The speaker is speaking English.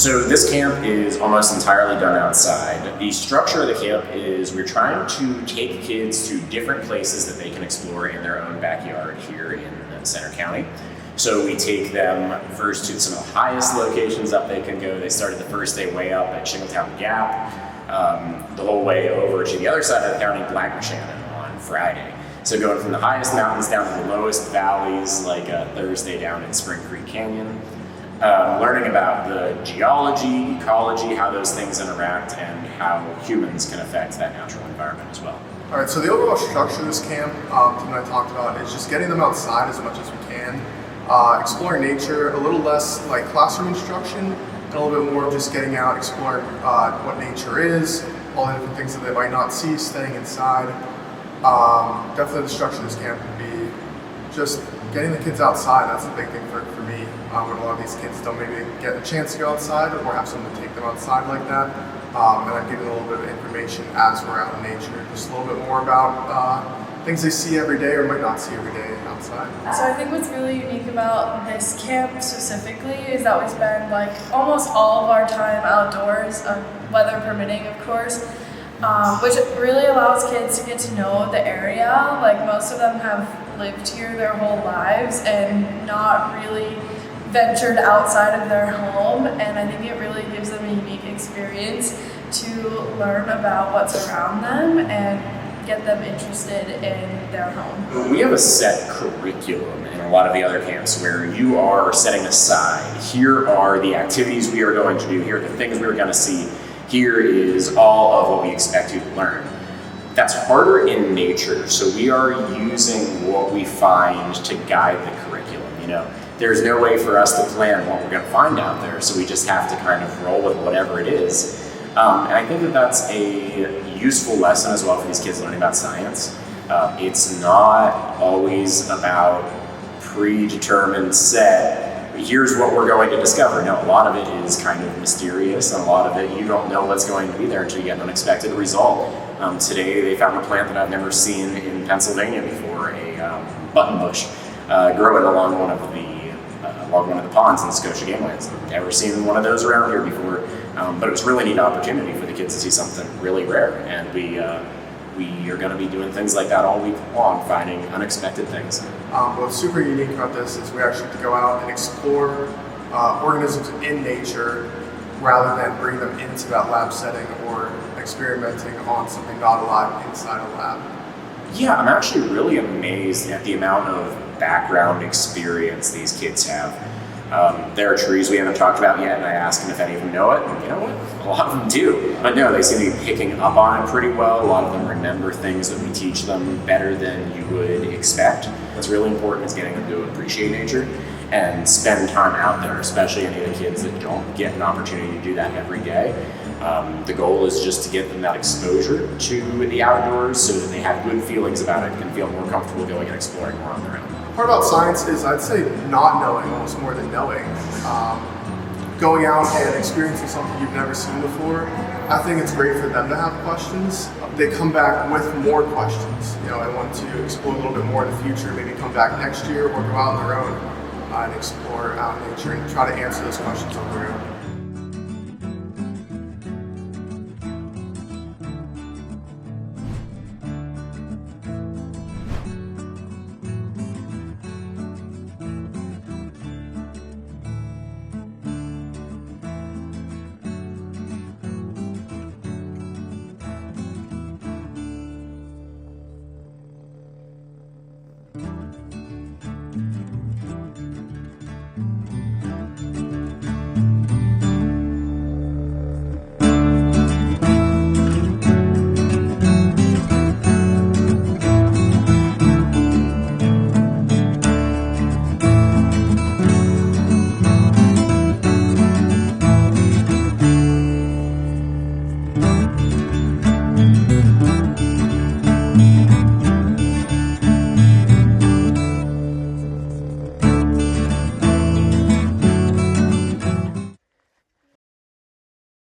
So this camp is almost entirely done outside. The structure of the camp is we're trying to take kids to different places that they can explore in their own backyard here in Center County. So we take them first to some of the highest locations up they can go. They started the first day way up at Shingletown Gap, the whole way over to the other side of the county, Black Shannon on Friday. So going from the highest mountains down to the lowest valleys, like Thursday down in Spring Creek Canyon. Learning about the geology, ecology, how those things interact, and how humans can affect that natural environment as well. All right, so the overall structure of this camp, Tim and I talked about, is just getting them outside as much as we can, exploring nature, a little less like classroom instruction, and a little bit more of just getting out, exploring what nature is, all the different things that they might not see, staying inside. Definitely the structure of this camp would be just getting the kids outside. That's the big thing for me. When a lot of these kids don't maybe get a chance to go outside or have someone to take them outside like that. And I've given a little bit of information as we're out in nature, just a little bit more about things they see every day or might not see every day outside. So I think what's really unique about this camp specifically is that we spend like almost all of our time outdoors, weather permitting of course, which really allows kids to get to know the area. Like most of them have lived here their whole lives and not really ventured outside of their home, and I think it really gives them a unique experience to learn about what's around them and get them interested in their home. We have a set curriculum in a lot of the other camps where you are setting aside, here are the activities we are going to do, here are the things we're going to see, here is all of what we expect you to learn. That's harder in nature, so we are using what we find to guide the curriculum. There's no way for us to plan what we're going to find out there, so we just have to kind of roll with whatever it is. And I think that that's a useful lesson as well for these kids learning about science. It's not always about predetermined set, here's what we're going to discover. No, a lot of it is kind of mysterious, and a lot of it you don't know what's going to be there until you get an unexpected result. Today they found a plant that I've never seen in Pennsylvania before, a button bush, growing along one of the ponds in the Scotia Gamelands. Never seen one of those around here before, but it was a really neat opportunity for the kids to see something really rare, and we are going to be doing things like that all week long, finding unexpected things. What's super unique about this is we actually get to go out and explore organisms in nature rather than bring them into that lab setting or experimenting on something not alive inside a lab. Yeah, I'm actually really amazed at the amount of background experience these kids have. There are trees we haven't talked about yet, and I asked them if any of them know it, and you know what? A lot of them do. But no, they seem to be picking up on it pretty well. A lot of them remember things that we teach them better than you would expect. What's really important is getting them to appreciate nature and spend time out there, especially any of the kids that don't get an opportunity to do that every day. The goal is just to get them that exposure to the outdoors so that they have good feelings about it and can feel more comfortable going and exploring more on their own. Part about science is, I'd say, not knowing almost more than knowing. Going out and experiencing something you've never seen before, I think it's great for them to have questions. They come back with more questions. I want to explore a little bit more in the future, maybe come back next year or go out on their own and explore out in nature and try to answer those questions on their own.